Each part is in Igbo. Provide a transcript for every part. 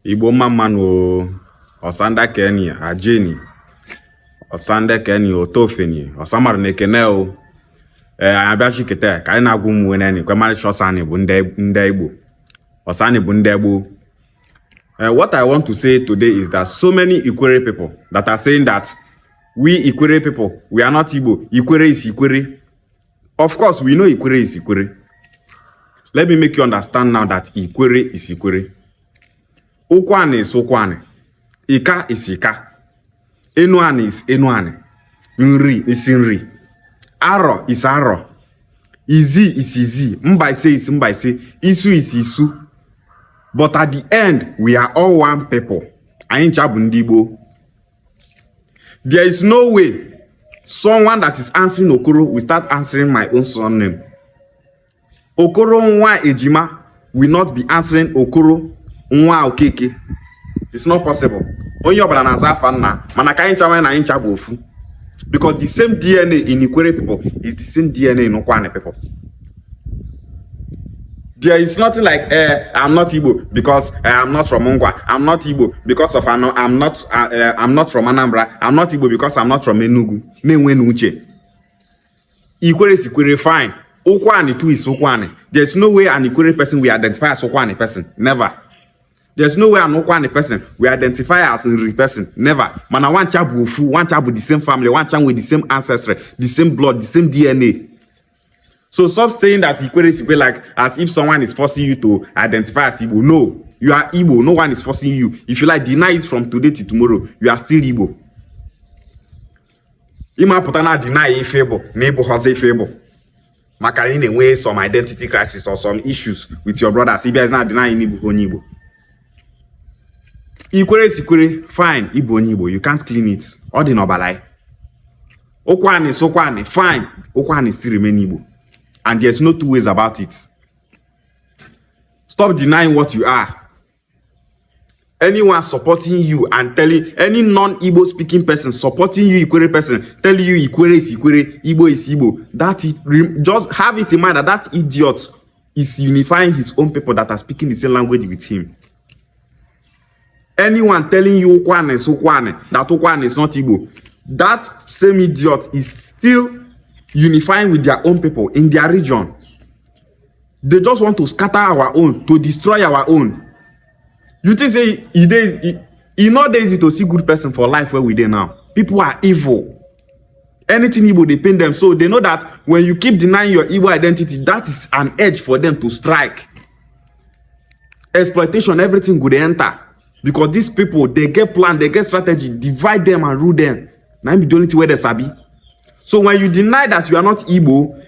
Igbo mamano Osanda Keni Ajeni Osanda Keni Otofeni Osamar Nekeneo Abashi Kete Kaina Gumu Neni Kwemari Shosani Bunde Igbo Osani Bunde Igbo. What I want to say today is that so many Ikwerre people that are saying that we Ikwerre people, we are not Igbo. Ikwerre is Ikwerre. Of course, we know Ikwerre is Ikwerre. Let me make you understand now that Ikwerre is Ikwerre. Ukwuani is Ukwuani. Ika is Ika. Enuani is Enuani. Nri is Nri. Aro is Aro. Izi is Izi. Mbaise is Mbaise. Isu is Isu. But at the end, we are all one people. Igbo. There is no way someone that is answering Okoro will start answering my own son name. Okoro Nwa Ejima will not be answering Okoro Nwa Okeke. It's not possible. Only obala na zafanna, manaka incha na incha bofu. Because the same DNA in Ikwerre people is the same DNA in Ukwuani people. There is nothing like I'm not Igbo because I'm not from Ngwa. I'm not Igbo because of I'm not from Anambra. I'm not Igbo because I'm not from Enugu. Ikwerre is Ikwerre, fine. Ukwuani too is Ukwuani. There's no way an Ikwerre person will identify as Ukwuani person. Never. There's no way an Ukwuani person will identify as a Nri person. Never. Man, one chabu fu, one chabu the same family, one chabu with the same ancestry, the same blood, the same DNA. So stop saying that Ikwerre is Ikwerre like as if someone is forcing you to identify as Igbo. No, you are Igbo. No one is forcing you. If you like, deny it from today to tomorrow. You are still Igbo. Ima putana deny a favor. Neighbor has a favor. Makarine way some identity crisis or some issues with your brother. Sibia is not denying Igbo. Ikwerre is Ikwerre, fine. Igbo. You can't clean it. All the nobalai. Ukwuani is Ukwuani, fine. Ukwuani still remain Igbo. And there's no two ways about it. Stop denying what you are. Anyone supporting you and telling any non-Igbo speaking person supporting you, Ikwerre person, telling you Ikwerre is Ikwerre, Igbo is Igbo. Just have it in mind that that idiot is unifying his own people that are speaking the same language with him. Anyone telling you Ukwuani is Ukwuani, that Ukwuani is not Igbo, that same idiot is still unifying with their own people in their region. They just want to scatter our own, to destroy our own. You think say it's not easy to see good person for life where we dey now. People are evil. Anything Igbo, they paint them. So they know that when you keep denying your Igbo identity, that is an edge for them to strike. Exploitation, everything would enter. Because these people, they get plan, they get strategy, divide them and rule them. Now be the only thing where they sabi. So when you deny that you are not Igbo,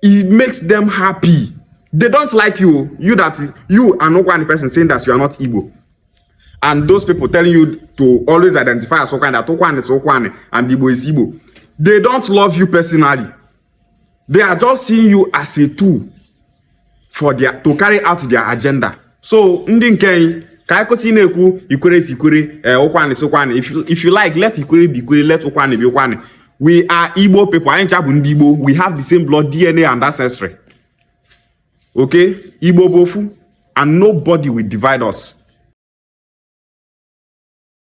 it makes them happy. They don't like you. You and Ukwuani person saying that you are not Igbo. And those people telling you to always identify as Ukwuani, that Ukwuani is Ukwuani and Igbo is Igbo. They don't love you personally. They are just seeing you as a tool for to carry out their agenda. So, Ikwerre is Ikwerre, Ukwuani is Ukwuani. If you like, let Ikwerre be Ikwerre, let Ukwuani be Ukwuani. We are Igbo people. We have the same blood, DNA, and ancestry. Okay? Igbo bofu. And nobody will divide us.